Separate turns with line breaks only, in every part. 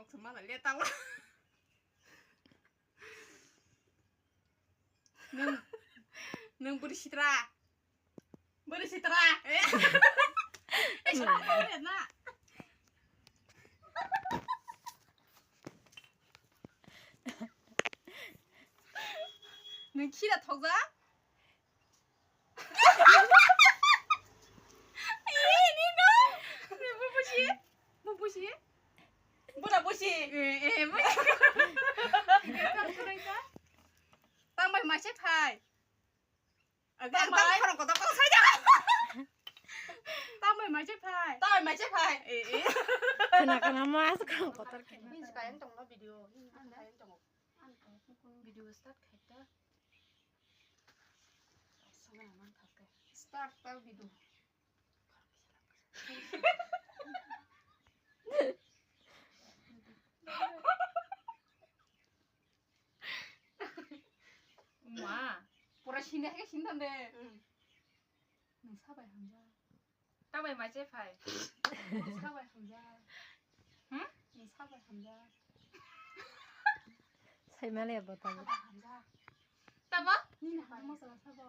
정말 알렸다고. 능 부르시더라. 부르시더라. 에? 잘 모르겠나? 능 키다 턱자? 뭐라 보시? 예, 뭐? 그러니까. 땅바이 맛이 파이. 땅바이 하는 거 떡고 살자. 땅바이 맛이 파이. 땅바이 맛이 파이. 예.
Kenapa masuk ke kotor?
Ini sekarang tong lo video. Ini sekarang tong video start kayak sama aman pakai. Start tahu video.
엄마, 보라 신내 하게 신난데. 능 사바이 함자.
땅바이 맛이 파이.
사바이 함자. 응? 능 사바이 함자.
Saya buat tahu.
사바이 함자.
따봐?
니네 한 먹어서 사바.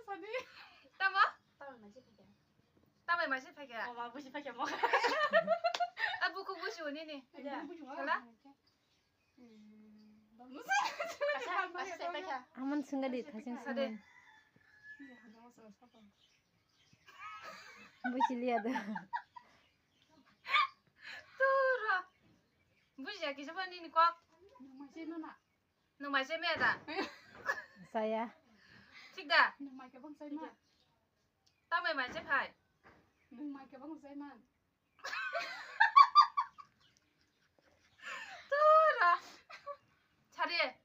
사비.
따봐?
땅바이 맛이 파게.
땅바이 맛이 파이야.
마부시 파게 먹어.
아 부고 부시 오니니.
Salah? 무슨
맛이 파이야.
Aman senggak di tasing
Sade.
Busi lihat.
Tura. Bu시 ya kisah ni kok. Nung masih ada.
Saya
Tiga. 땅바이 맛이 파이. Tura. 차례.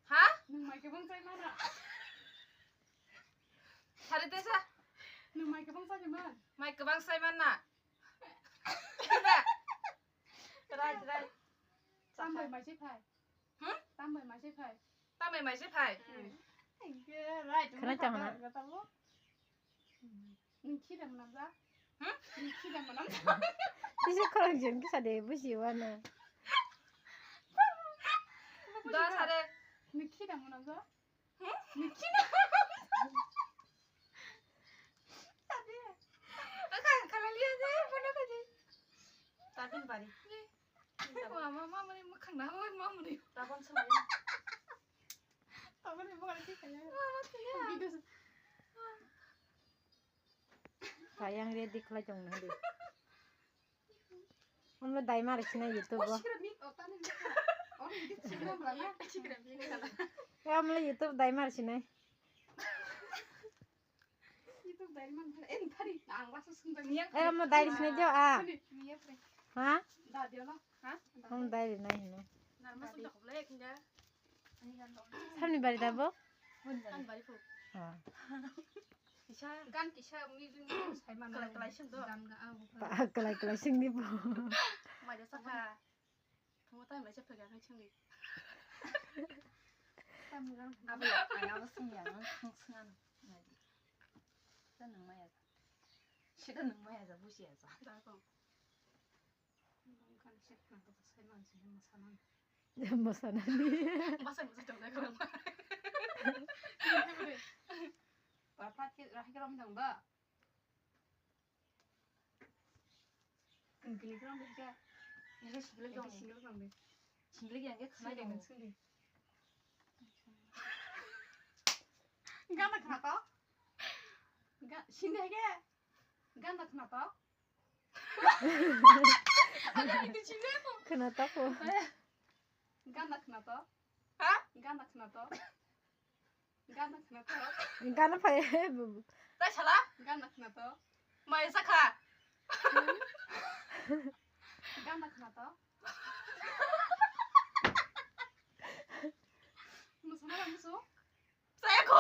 하? 차례 대사. 마이크 방사이 만나. 그래. 그래.
Tambah masih pai.
Hah?
Tambah masih pai.
땅바이 맛이 파이.
Kena jangan.
Kata lu. Niki dah menamza.
Hah?
Niki dah menamza.
Isi kurang jeng kisah deh busi wana.
너 차례.
Niki dah menamza.
Hah?
Niki dah.
Kalau lihat deh, mana tadi?
Tapi bari.
Mama ini makan apa? Mama ini.
Takon sama. Tapi ni bukan sih kayaknya. Video.
Sayang dia di kelajong nanti. Om dai marik sini YouTube.
Oh, sikit mik. Oh, tadi. Oh, ini sikit belakang. Sikit mik salah.
Ya om YouTube dai marik sini.
Itu dari mana? Tadi anglas sebentar.
Om dai sini jo ah.
Iya, Pre.
Hah?
Dah dia lah. Hah?
Om dai nahi.
Nama sudah boleh enggak? Ini kan dong.
Samni bari dabo?
Kan balik fu.
Ah.
Bisa
Kan kisah mizung saya mana?
Kelai-kelai sih, tuh.
Dan enggak aku.
Tak kelai sing di po.
맞아 사카. 부모님 매체 펴게 할 친구. 아버 아야 승이야는 승승한 말이. 전 능마야. 시간 능마야자 무시해서.
나도. kan sih nanti saya masih masalah.
Masa nanti.
masa 정말 그런 거.
Bapak terakhir om dong, Mbak. Gini kan mereka.
이게 시빌
Ini
좀.
single kan, Mbak.
진리기 한게 그나이 좀.
Enggak nak kenapa? Enggak sini aja. Enggak nak kenapa? Ada di sini kok.
Kenapa po?
Enggak nak kenapa?
Hah?
Enggak nak kenapa? Enggak nak kenapa?
Ingkana pa eh.
나 잘라?
Enggak nak kenapa?
마이 사카.
Enggak nak kenapa? Masalah musuh?
사야코.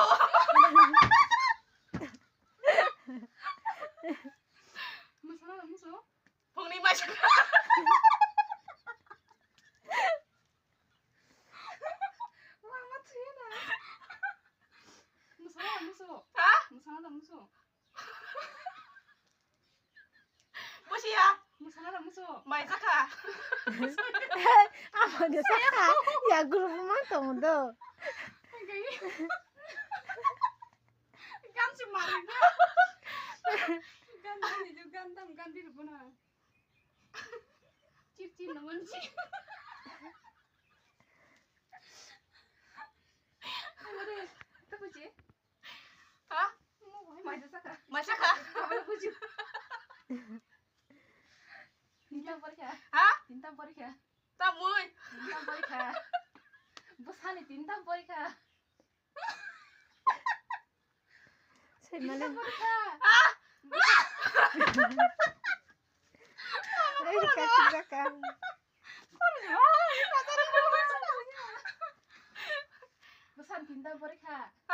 Masalah musuh?
봉리 마셔.
Lama tuh ya. Masalah musuh?
Hah?
Masalah musuh? 마이 사카.
아무도 사카. 야 그룹만 동도.
간지 말이야. 간지 저 간담 간디를 보나. 찝찝 너무 찝. 뭐래? 또 보지? 아? 마이 사카. 마이 사카. 가만 보지.
Tintang Porikha.
아?
Tintang Porikha.
나 뭐이?
Tintang Porikha. Busani Tintang Porikha.
세만에
아!
이렇게 시작한.
Busan Tintang Porikha.
아?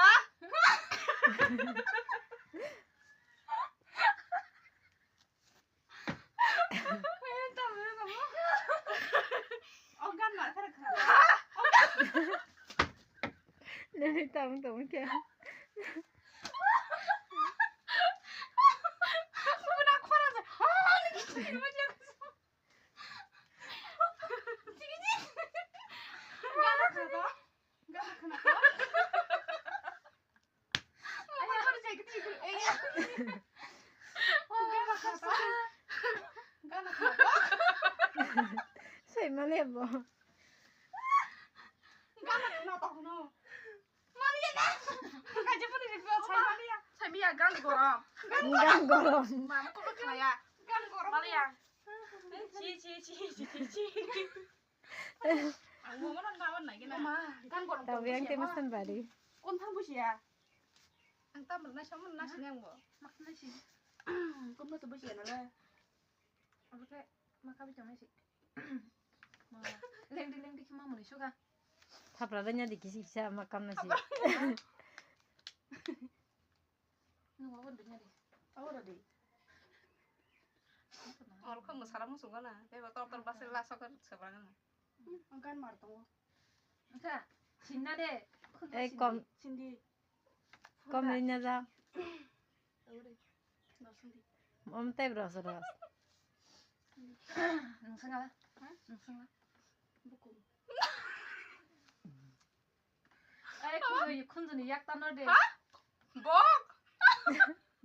어간 말 살아 가.
내리 땅 동게.
누나 코라서. 아, 이게 뭐지? 찌기지? 가나 가봐. 가나 가나 가. 아니 그러지 그 지금 애야. 가나 가봐. 가나 가봐.
세만에 뭐.
가나 가나 봐 너. 말이야. 가지 분이 그 차이야. 차이야 간 거라.
인간 거럼.
마마 또 그거야. 간 거라. 말이야. 지지지지지. 아, 뭐만 나왔 나긴 나. 간 거라.
Tao yang temas sembari.
꼰탕 부시야. ang tamad na siya man na siya mo.
Mak na si. Kung mo to busiya na la. Ano kay makabi jang si. Leng di ki mamu ni suga.
타브라더냐 디기시 자 막감나시.
Nung awon din di. Awon di.
Orang kan mesra musuh kan na. Kayak tor basel lah sokar seberang na. Ang kan martong.
Aka sinade.
에이 껌
Sindi.
껌이냐 자.
Uri. No sindi.
엄때 브라서라.
Nungsanga. Nungsanga.
Buku.
Ay kuno kundu ni yak tanode.
Bok.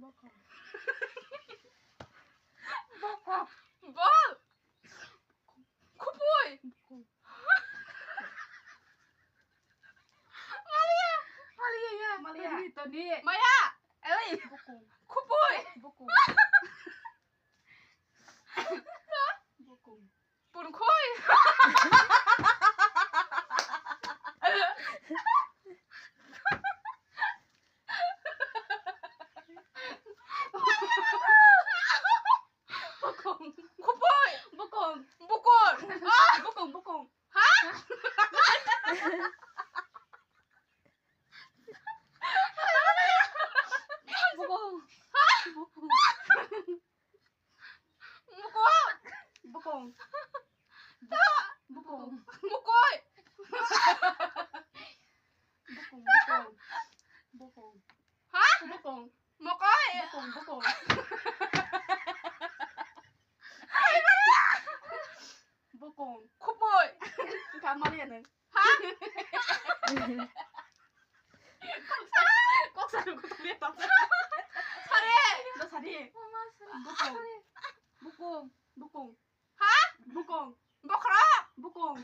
Bok. Bok. Bok. Kupoy. Malia ya.
Malia. Dito ni.
Maya.
Ay buku.
Kupoy.
Buku.
Buku. Pun koi. Bokong. Kupoy. Bokong. Bokong. Ah, bokong, bokong. Hah?
Buku.
Bokong. Bokong.
Buku.
Mukoy.
Bukong, bukong. Bukong.
Hah?
Bukong.
Mukoy.
Bukong, bukong. Bukong.
Kupoy.
Kamali yan eh.
Hah? 꼭 사는 거 돌렸다. 사례. 너 사례.
Bukong. Bukong. Bukong.
하?
Bukong.
먹어라.
Bukong.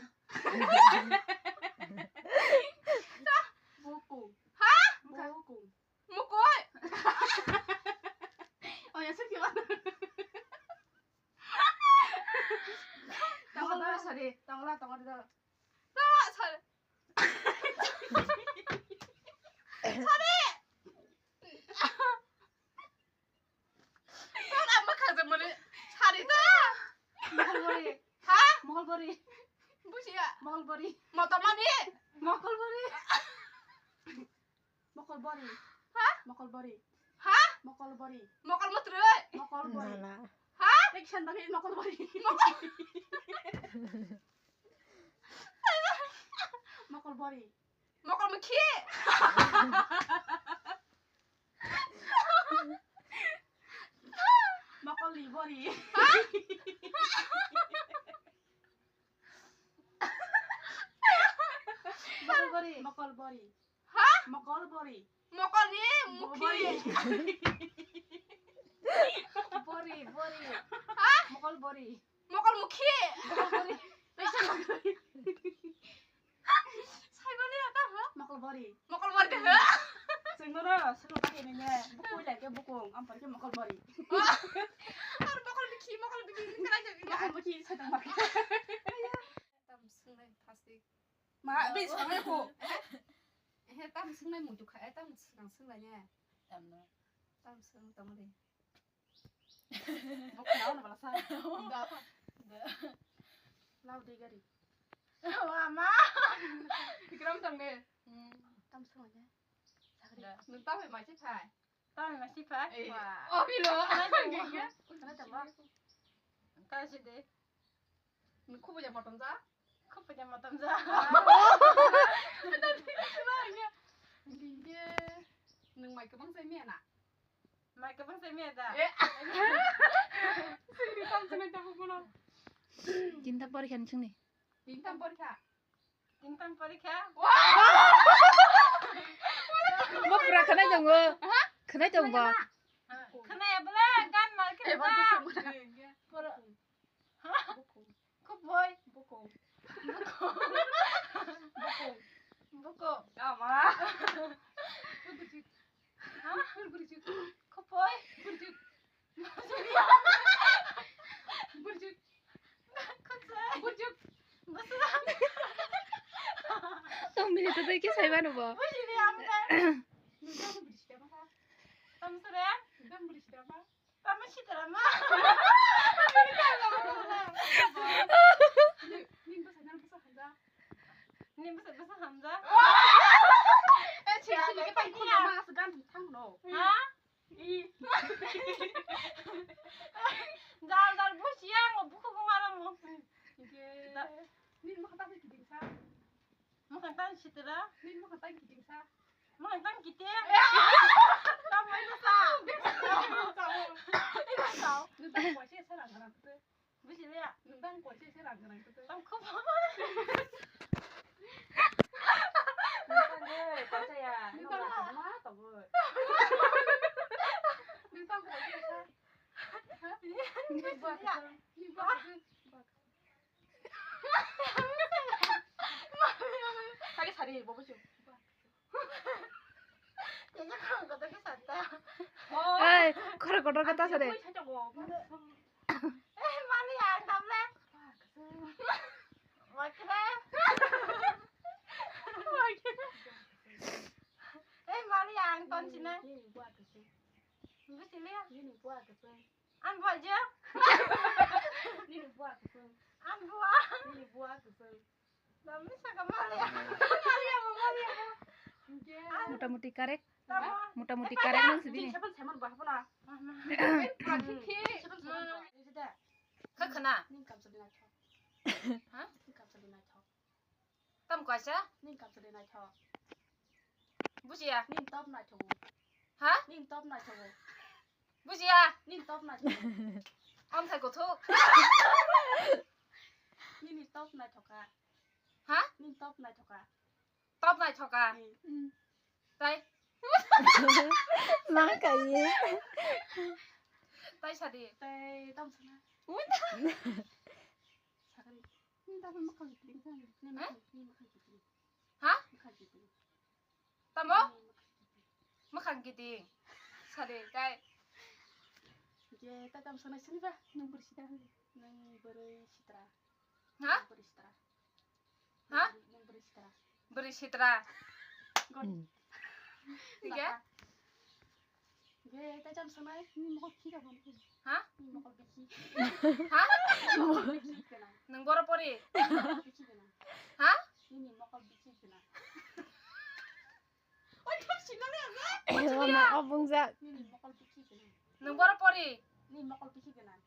Bukong.
하?
Bukong.
무코이.
야, 슬피 와.
땅올라
사리. 땅올라, 땅올라.
나 사례. 사례. 안 막하자 머리. 사리다.
Mokolbori.
하?
Mokolbori.
무시야.
Mokolbori.
뭐더만이?
Mokolbori. Mokolbori.
하?
Mokolbori.
하?
Mokolbori.
먹을 못 들어.
Mokolbori.
나라.
하?
Action dali Mokolbori. Mokolbori.
먹을 못 키.
Mokolibori.
하?
Mokolbori.
Hah?
Mokolbori.
Mokol ni muki.
Bori.
Hah?
Mokolbori.
Mokol muki.
Mokolbori.
사이버니 하다 하?
Mokolbori.
Mokol 머리 하?
Sengoro, selo pakai nanya. Buku lagi buku. Ampar ke Mokolbori.
Ar mokol biki kena jadi.
Mokolbori sedang makan.
Tam sungai pasti.
Mak, bis sama aku.
Tam sungai muncul kayak tam sungainya. Tam sung tam deh.
Buku naon apa lasan?
Enggak apa.
Lau deh gari.
Lama. Dikira tam deh.
Tam sungainya.
Nung tam mai chết phải.
Tao masih pak.
Oh bilo.
Karena coba.
Kau sudah.
Nung khu bây giờ một tấm giá.
Kau punya mata mata.
Dia nung mai cái băng dây miệng à?
Mai kau bangsa miada.
Sini tam sini tam puno.
Cinta parihan sini.
Bintang borka.
Intan periksa.
Mau pernah kena jenggo? Kena jenggo?
Kena ya belah kan mal kita. Kau boy.
Buku.
Buku.
Ama.
Hah? Kau boy.
Burjuk.
Kau say.
Burjuk.
Tong bini tuh kayak saya mana bu?
Bukan dia ambil.
Nung beri siapa?
Tam sudah.
Nung beri siapa?
Tam masih drama.
Nim bahasa Hanja.
Ini besar Hamza.
Cik kita ikut nama segan tang no.
Hah? Jangan bos yang buku kemarin mau.
Nin mau kata kiting sa.
Makan tan citra.
Nin mau kata kiting sa.
Makan tan kita. Kamu itu sah. Itu sah.
Nung tang kuasi serang gerang tu.
Bisa lihat.
Nung tang kuasi serang gerang tu.
Tam kau apa?
Nung tang kuasi sa.
Bisa lihat.
Nin buat.
Sakit hari, bapak sih.
Kayaknya kalau kau tak kesana.
Eh, kotor kata saya.
Mana yang kamu? Makanya. Mana yang ton sini? Bisa lihat. An buat je. An buat. Tak bisa kembali.
Muta-muti karek,
Sama.
muta-muti karek nang sini.
Siapa sama bah apa lah?
Kau kena?
Ning kam sedina chok.
Hah?
Ning kam sedina chok.
Tam kuasa?
Ning kam sedina chok.
Busi ya?
Ning top na chok.
Hah?
Ning top na chok.
Busi ya?
Ning top na chok.
Om thay cổ thuốc.
Ning top na chok ka.
Hả?
Ning top na chok ka.
Top này cho cả. Đây.
Má cái gì?
Tay sao đi?
Tay tom sana. Sakari. Ning top ma kan kiting san. Ning ma kan kiting.
Hả?
Ma kan kiting.
Tao bố? Mất khăn kỳ tiền. Sao đi? Đây.
Je ta tom sana sini ba. Nang bersitra. Nang bersitra.
Hả?
Bersitra.
Hả?
Nang bersitra.
Berisitra.
Gon.
Tiga?
Je ta tom sana ni mo ki ka ban.
Hả?
Ni mo ko biki.
Hả?
Mo ko biki kana.
Nang boro pori.
Biki kana.
Hả?
Ni mo ko biki kana.
Ôi thật xin lỗi em.
Mama abang za. Ni mo ko biki kana.
Nang boro pori.
Ni mo ko biki kana.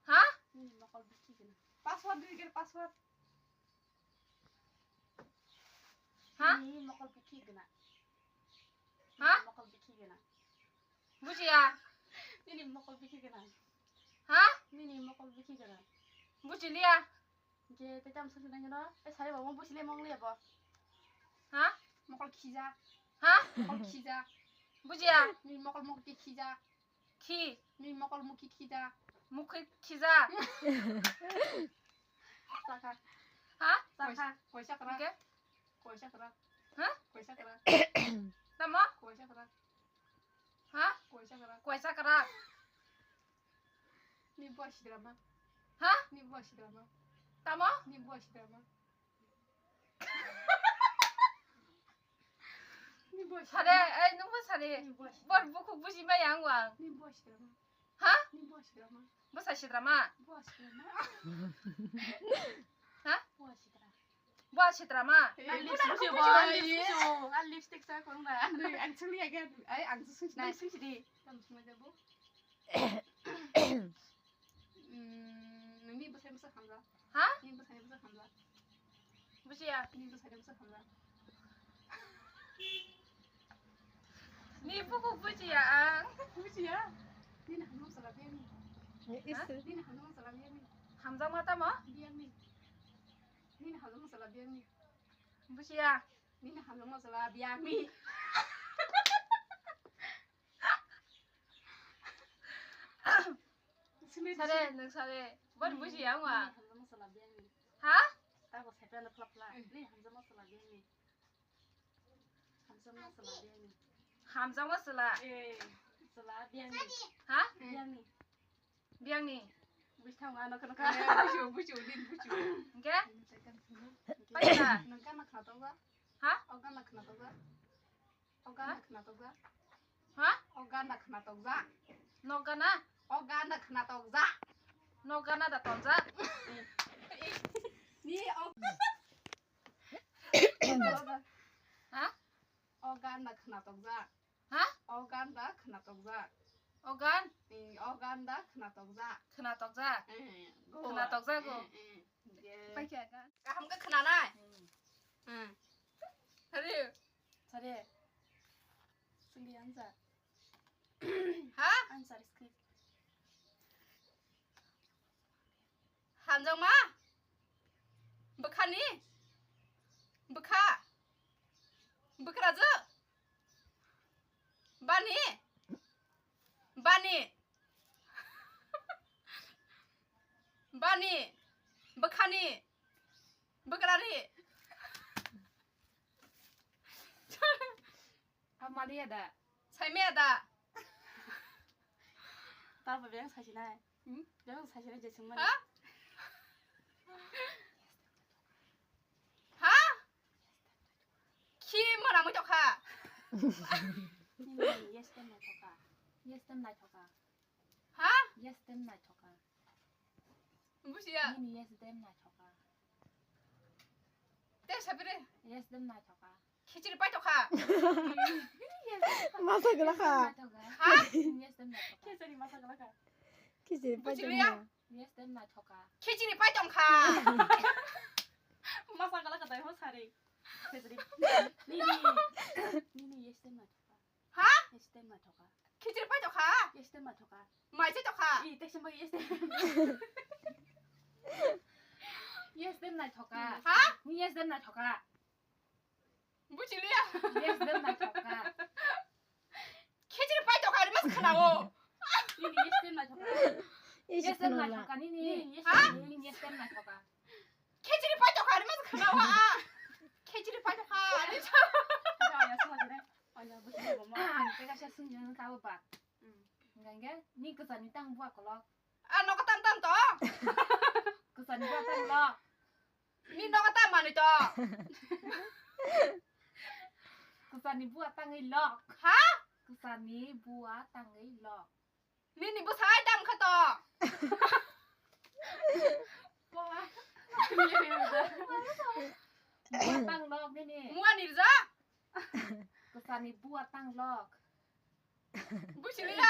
Hả?
Ni mo ko biki kana.
Password dikir password.
Hả?
Ni mo ko biki kana.
Hả?
Mo ko biki kana.
Busi ya?
Ni mo ko biki kana.
Hả?
Ni mo ko biki kana.
Busi lia?
Je ta tom sana ni no. Saya bawa bus le mong le ba.
Hả?
먹을 키자.
하?
먹을 키자.
무지야.
니 먹을 먹기 키자.
키.
니 먹을 먹기 키자.
무크 키자.
싸가.
하?
싸가. 고시작라.
이게?
고시작라.
하?
고시작라.
따모?
고시작라.
하?
고시작라.
꼬이사까라.
니 무엇이더라마?
하?
니 무엇이더라마?
따모?
니 무엇이더라마? 니 무엇이더라마?
사례. 에이 너무 사례.
니 무엇이더라마?
뭘 무크 무시마 양왕.
니 무엇이더라마?
하?
니 무엇이더라마?
무사시드라마.
무엇이더라마?
하?
무엇이더라?
무아시드라마.
Ăn lipstick sao con là
네, 안 틀리게 아예 안 쓰시.
này xin chị đi.
잠시만 해보. 니 무슨 무슨 한다.
하?
니 무슨 무슨 한다.
무시야.
니 무슨 무슨 한다.
니 보고 무지야.
무지야. 니는 한국 사람이야.
있어.
니는 한국 사람이야.
함장 따모?
미안해. 니는 한국 사람이야.
무시야.
니는 한국 사람이야.
사례 능 사례. 뭘 무시 양왕.
한국 사람이야.
하?
Tao có thể là flop lại. Đi hàng dâm masala đi nè. Hàng dâm masala đi nè.
함장 왔을라.
예.
Masala đi nè.
하?
Đi nè.
미양니.
Biết thằng ăn nó cái nó
아,
cái.
부쇼, 닌 부쇼.
이게?
잠깐.
빠지다.
너가 나 가다가.
하?
어가 나 가다가. 어가 나 가다가.
하?
어가 나 가다가.
너가나?
어가 나 가다가.
너가나 다 던자?
니 어.
하?
어가 나 가다가.
하?
어가 나 가다가.
오간?
어가 나 가다가.
크나 덕자.
응.
크나 덕자고.
예.
빨리 하가.
함께 크나나. 응. 하리.
Sorry. Xin đi ăn dạ.
하?
Ăn dạ script.
한정마. 뭐카니? 뭐카? 뭐카라즈? 바니? 바니? 바니? 뭐카니? 뭐카라리?
한마디 해다.
삶이야다.
Tao phải biết sai chị này.
Ừ.
Biết sai chị này chị chứng minh.
하? 하? 키 뭐라 뭐 적하?
Nhưng mà yes tem này cho cả. Yes tem này cho cả.
하?
Yes tem này cho cả.
무시야.
Nhưng yes tem này cho cả.
때 샤비리.
Yes tem này cho cả.
키지리 빨리 적하.
마사그라 가.
하?
Yes tem này cho cả.
키지리 마사가라가.
키지
무지리야?
빠졌냐?
Yes tem này cho cả.
키지리 빨리 좀 가.
Masalah kata yang hari. Jadi, Nini yes tem này cho cả.
하?
Yes tem này cho cả.
키지리 빨리 좀 가.
Yes tem này cho cả.
마이제 좀 가.
Ih, teh semua yes tem. Yes tem này cho cả.
하?
Yes tem này cho cả.
무지리야.
Yes tem này cho cả.
키지리 빨리 좀 가. 이러면서 크나고.
Nini yes tem này cho cả. Yes tem này cho
이시크놀라.
cả Nini. Yes
Hả?
Nini yes tem này cho cả.
키지리 빨리 좀 가. 이러면서 크나고. 키지리 빨리 좀 가. 이러면서.
Kau ya semua jadi. Oh ya, betul mama. Kita kasih sunjung kau pak. Enggak. Ni kesan tang buat kalau
아, 너가 땀땀 떠.
kesan buat tang lo.
니 너가 땀 많이 떠.
Kesan buat tang lo.
하?
Kesan buat tang lo.
니니 뭐 사이 땀 커 떠.
Wah. Buat tang lo ni.
뭐한 일이자?
Kesan buat tang lo.
무시리야.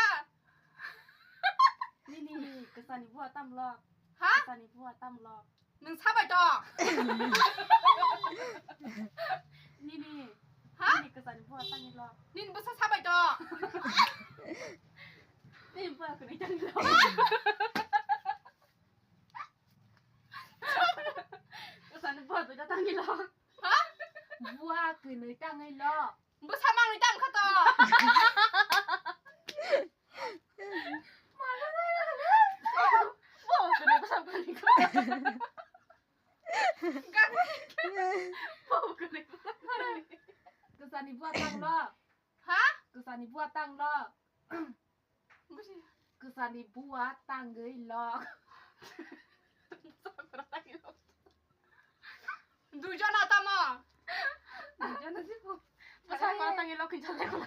Nini kesan buat tam lo.
하?
Kesan buat tam lo.
능 사발 떠.
Nini.
하?
Nini kesan buat tang lo.
닌 무슨 사발 떠.
Nini buat kena tang lo. Kesan buat tu tang lo.
하?
Buat kena người ta ngay lo.
뭐 사망을 땅 갔다. 뭐 그래 뭐 사망이고. 뭐 그래.
Kesani buat tang lo.
Hah?
Kesani buat tang lo.
무슨
Kesani buat tang người lo.
누잖아 따마.
Jangan sih bu.
사망 땅에 러 괜찮구나.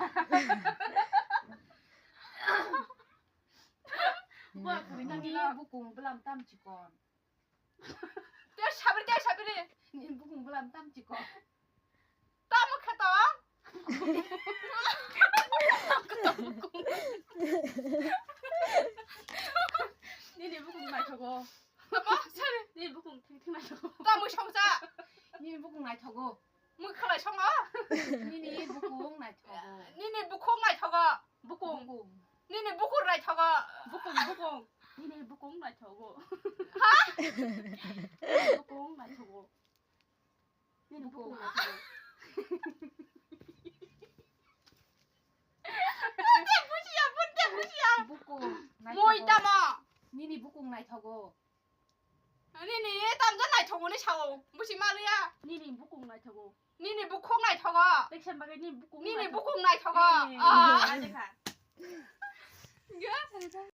Buat ini bukung belam tam cikon.
때 샤브리.
Ini bukung belam tam cikon.
따마 갔다.
니네 무슨 말 저거.
따마 사리.
니네 무슨 탱탱 말 저거.
따마 청사.
Ini bukung nai chogo.
뭐 칼라 청아.
Ini bukung nai chogo.
니네 무콩 날 저거.
무공.
Bukung.
니네 무콩 날 저거.
무공. 니네 무공 말 저거. 무공 말 저거. 니네 무공 말 저거.
Bukung nai
뭐
chogo.
있다마.
Ini bukung nai chogo.
니네 땀전 날 저거네 샤워. 무슨 말이야?
니네 무공 말 저거.
니네 무콩 날 저거.
백션 바게 니 무공.
니네 무콩 날 저거.
아. 아직 가.